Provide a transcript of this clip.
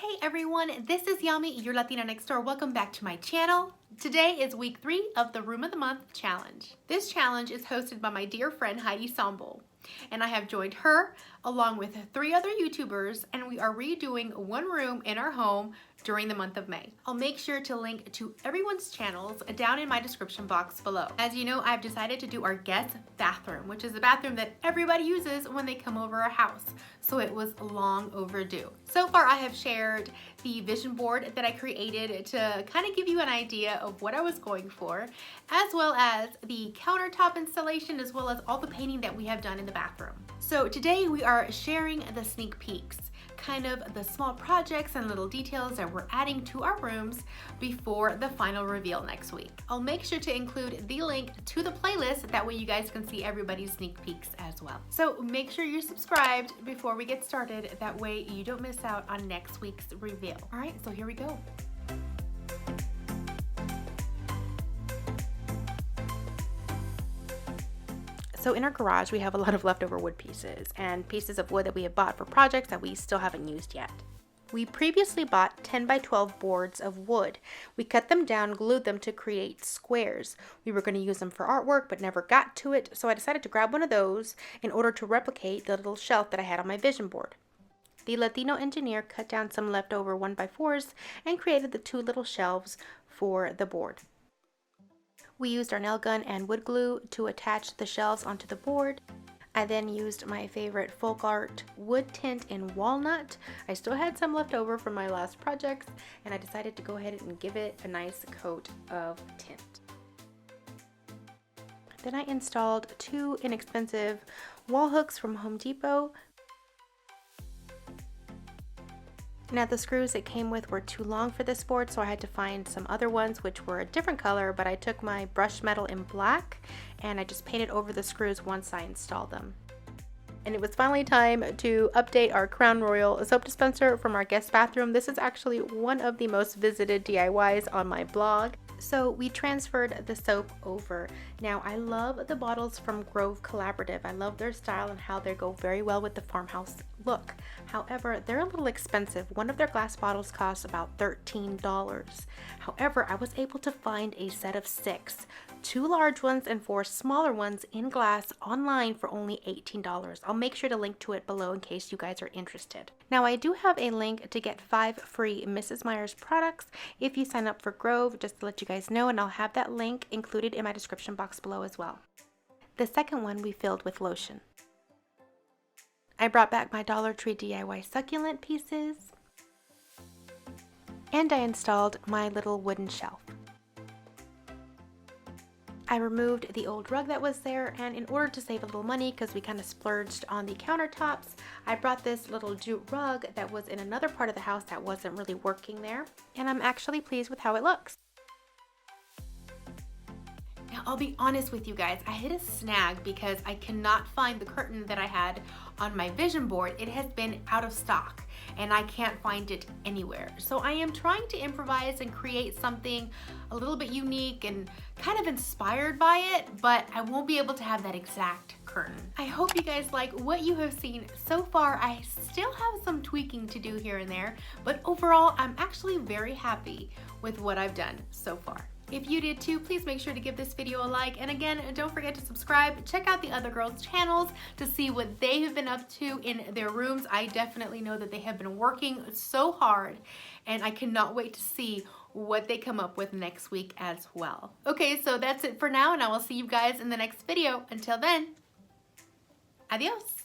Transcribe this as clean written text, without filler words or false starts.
Hey everyone, this is Yami, your Latina next door. Welcome back to my channel. Today is week 3 of the Room of the Month challenge. This challenge is hosted by my dear friend Heidi Sambol, and I have joined her along with 3 other YouTubers, and we are redoing one room in our home during the month of May. I'll make sure to link to everyone's channels down in my description box below. As you know, I've decided to do our guest bathroom, which is the bathroom that everybody uses when they come over our house. So it was long overdue. So far I have shared the vision board that I created to kind of give you an idea of what I was going for, as well as the countertop installation, as well as all the painting that we have done in the bathroom. So today we are sharing the sneak peeks, kind of the small projects and little details that we're adding to our rooms before the final reveal next week. I'll make sure to include the link to the playlist, that way you guys can see everybody's sneak peeks as well. So make sure you're subscribed before we get started, that way you don't miss out on next week's reveal. All right, so here we go. So in our garage, we have a lot of leftover wood pieces and pieces of wood that we have bought for projects that we still haven't used yet. We previously bought 10 by 12 boards of wood. We cut them down, glued them to create squares. We were going to use them for artwork, but never got to it, so I decided to grab one of those in order to replicate the little shelf that I had on my vision board. The Latino engineer cut down some leftover 1x4s and created the 2 little shelves for the board. We used our nail gun and wood glue to attach the shelves onto the board. I then used my favorite folk art wood tint in walnut. I still had some left over from my last projects, and I decided to go ahead and give it a nice coat of tint. Then I installed 2 inexpensive wall hooks from Home Depot. Now the screws it came with were too long for this board, so I had to find some other ones which were a different color, but I took my brushed metal in black and I just painted over the screws once I installed them. And it was finally time to update our Crown Royal soap dispenser from our guest bathroom. This is actually one of the most visited DIYs on my blog. So we transferred the soap over. Now I love the bottles from Grove Collaborative. I love their style and how they go very well with the farmhouse look. However, they're a little expensive. One of their glass bottles costs about $13. However, I was able to find a set of 6, 2 large ones and 4 smaller ones in glass online for only $18. I'll make sure to link to it below in case you guys are interested. Now I do have a link to get 5 free Mrs. Meyer's products if you sign up for Grove, just to let you guys know, and I'll have that link included in my description box below as well. The second one we filled with lotion. I brought back my Dollar Tree DIY succulent pieces, and I installed my little wooden shelf. I removed the old rug that was there, and in order to save a little money, because we kind of splurged on the countertops, I brought this little jute rug that was in another part of the house that wasn't really working there, and I'm actually pleased with how it looks. Now, I'll be honest with you guys, I hit a snag because I cannot find the curtain that I had on my vision board. It has been out of stock and I can't find it anywhere. So I am trying to improvise and create something a little bit unique and kind of inspired by it, but I won't be able to have that exact curtain. I hope you guys like what you have seen so far. I still have some tweaking to do here and there, but overall I'm actually very happy with what I've done so far. If you did too, please make sure to give this video a like, and again, don't forget to subscribe. Check out the other girls' channels to see what they have been up to in their rooms. I definitely know that they have been working so hard, and I cannot wait to see what they come up with next week as well. Okay, so that's it for now, and I will see you guys in the next video. Until then, adios.